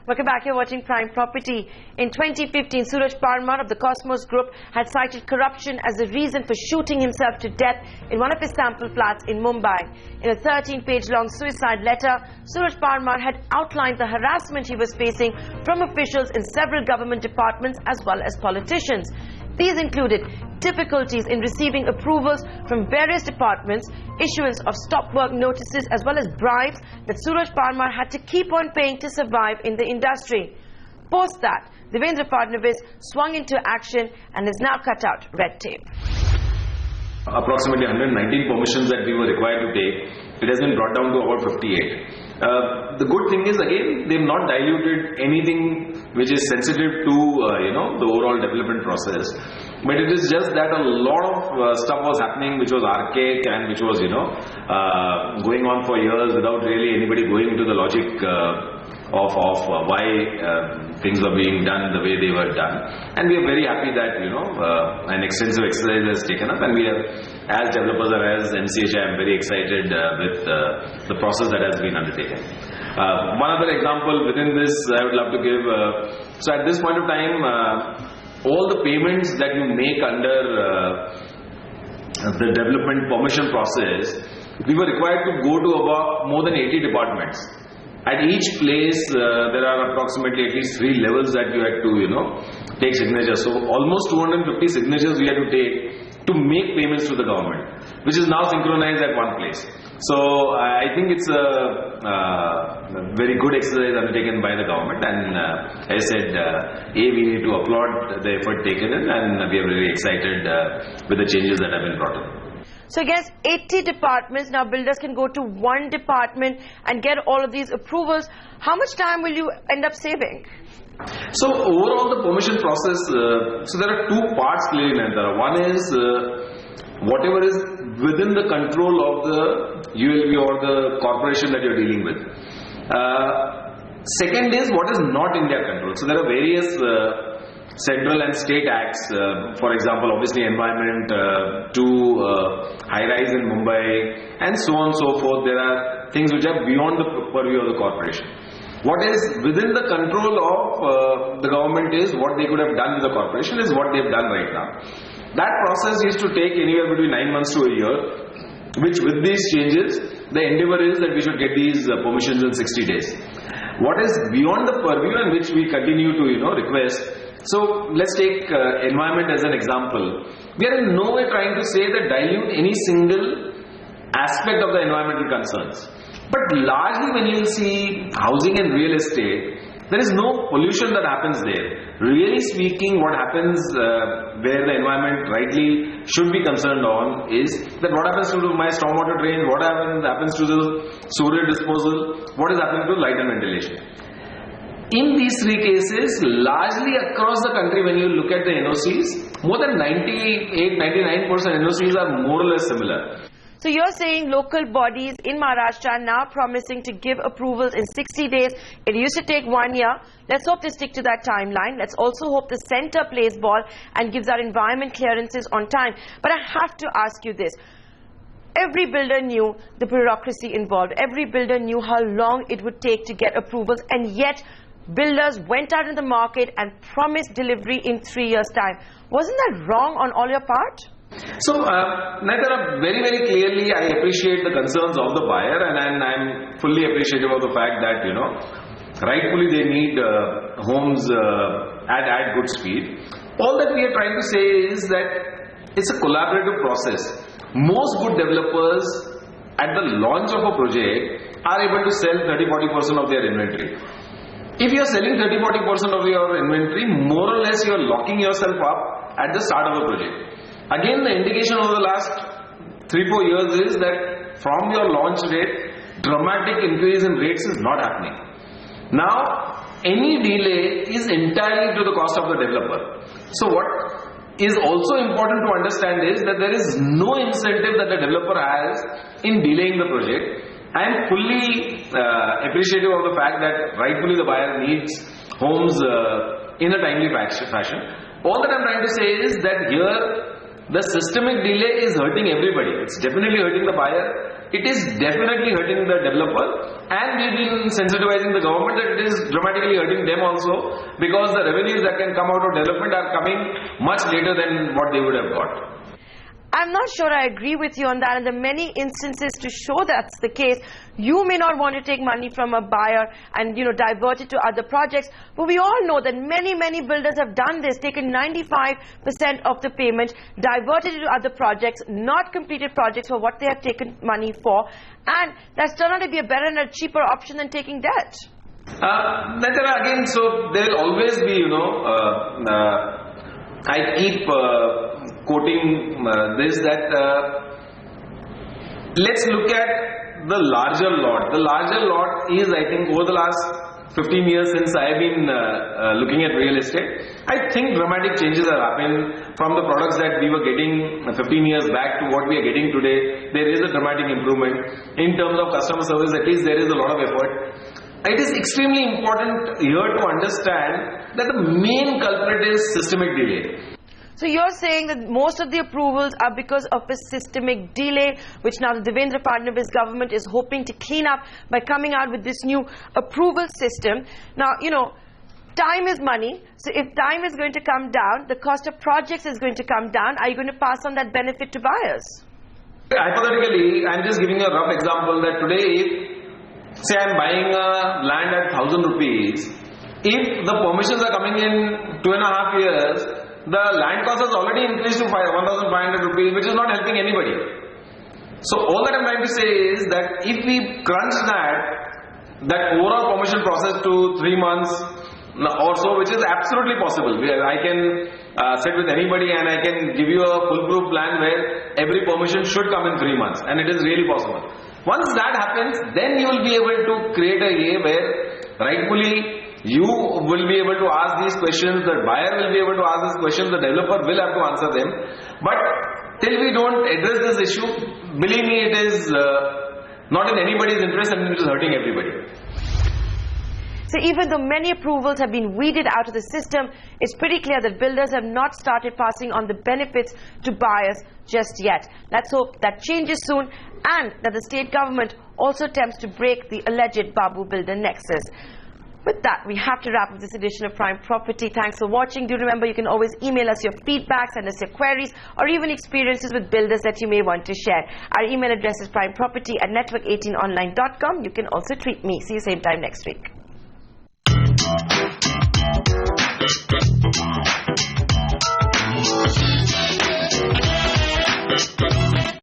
Welcome back. You're watching Prime Property. In 2015, Suraj Parmar of the Cosmos Group had cited corruption as the reason for shooting himself to death in one of his sample flats in Mumbai. In a 13-page long suicide letter, Suraj Parmar had outlined the harassment he was facing from officials in several government departments as well as politicians. These included difficulties in receiving approvals from various departments, issuance of stop work notices as well as bribes that Suraj Parmar had to keep on paying to survive in the industry. Post that, Devendra Fadnavis swung into action and has now cut out red tape. Approximately 119 permissions that we were required to take, it has been brought down to about 58. The good thing is, again, they've not diluted anything which is sensitive to the overall development process. But it is just that a lot of stuff was happening which was archaic and which was going on for years without really anybody going into the logic of why things were being done the way they were done. And we are very happy that an extensive exercise has taken up, and we are, as developers or as NCHI, I am very excited with the process that has been undertaken. One other example within this I would love to give. So at this point of time, all the payments that you make under the development permission process, we were required to go to about more than 80 departments. At each place, there are approximately at least 3 levels that you had to, take signatures. So almost 250 signatures we had to take to make payments to the government, which is now synchronized at one place. So I think it's a very good exercise undertaken by the government, and as I said, we need to applaud the effort taken in, and we are very excited with the changes that have been brought in. So I guess 80 departments, now builders can go to one department and get all of these approvals. How much time will you end up saving? So overall the permission process, so there are 2 parts clearly, Nayantara. One is whatever is within the control of the ULB or the corporation that you are dealing with. Second is what is not in their control. So there are various central and state acts, for example, obviously environment to high-rise in Mumbai and so on and so forth. There are things which are beyond the purview of the corporation. What is within the control of the government is what they could have done with the corporation is what they have done right now. That process used to take anywhere between 9 months to a year, which with these changes, the endeavor is that we should get these permissions in 60 days. What is beyond the purview and which we continue to request. So let's take environment as an example. We are in no way trying to say that dilute any single aspect of the environmental concerns. But largely when you see housing and real estate, there is no pollution that happens there. Really speaking, what happens where the environment rightly should be concerned on is that what happens to my stormwater drain, what happens to the sewer disposal, what is happening to light and ventilation. In these 3 cases, largely across the country, when you look at the NOCs, more than 98-99% NOCs are more or less similar. So you're saying local bodies in Maharashtra are now promising to give approvals in 60 days. It used to take 1 year. Let's hope they stick to that timeline. Let's also hope the centre plays ball and gives our environment clearances on time. But I have to ask you this. Every builder knew the bureaucracy involved. Every builder knew how long it would take to get approvals, and yet builders went out in the market and promised delivery in 3 years' time. Wasn't that wrong on all your part? So, Nayantara, very, very clearly, I appreciate the concerns of the buyer, and I'm fully appreciative of the fact that, rightfully they need homes at good speed. All that we are trying to say is that it's a collaborative process. Most good developers at the launch of a project are able to sell 30-40% of their inventory. If you are selling 30-40% of your inventory, more or less you are locking yourself up at the start of a project. Again, the indication over the last 3-4 years is that from your launch rate, dramatic increase in rates is not happening. Now, any delay is entirely to the cost of the developer. So what is also important to understand is that there is no incentive that the developer has in delaying the project. I am fully appreciative of the fact that rightfully the buyer needs homes in a timely fashion. All that I am trying to say is that here the systemic delay is hurting everybody. It's definitely hurting the buyer. It is definitely hurting the developer, and we've been sensitizing the government that it is dramatically hurting them also, because the revenues that can come out of development are coming much later than what they would have got. I'm not sure I agree with you on that, and there are many instances to show that's the case. You may not want to take money from a buyer and divert it to other projects, but we all know that many builders have done this, taken 95% of the payment, diverted it to other projects, not completed projects for what they have taken money for, and that's turned out to be a better and a cheaper option than taking debt. Again, so there will always be, I keep quoting this, that let's look at the larger lot. The larger lot is, I think, over the last 15 years since I have been looking at real estate, I think dramatic changes have happened from the products that we were getting 15 years back to what we are getting today. There is a dramatic improvement in terms of customer service. At least there is a lot of effort. It is extremely important here to understand that the main culprit is systemic delay. So you're saying that most of the approvals are because of a systemic delay, which now the Devendra Fadnavis government is hoping to clean up by coming out with this new approval system. Now, time is money. So if time is going to come down, the cost of projects is going to come down. Are you going to pass on that benefit to buyers? Hypothetically, I'm just giving a rough example that today, if, say I'm buying a land at 1,000 rupees, if the permissions are coming in 2.5 years, the land cost has already increased to 1,500 rupees, which is not helping anybody. So all that I'm trying to say is that if we crunch that overall permission process to 3 months or so, which is absolutely possible. I can sit with anybody and I can give you a foolproof plan where every permission should come in 3 months, and it is really possible. Once that happens, then you will be able to create a way where rightfully you will be able to ask these questions, the buyer will be able to ask these questions, the developer will have to answer them. But till we don't address this issue, believe me, it is not in anybody's interest and it is hurting everybody. So even though many approvals have been weeded out of the system, it's pretty clear that builders have not started passing on the benefits to buyers just yet. Let's hope that changes soon, and that the state government also attempts to break the alleged Babu Builder nexus. With that, we have to wrap up this edition of Prime Property. Thanks for watching. Do remember, you can always email us your feedback, send us your queries, or even experiences with builders that you may want to share. Our email address is primeproperty@network18online.com. You can also tweet me. See you same time next week.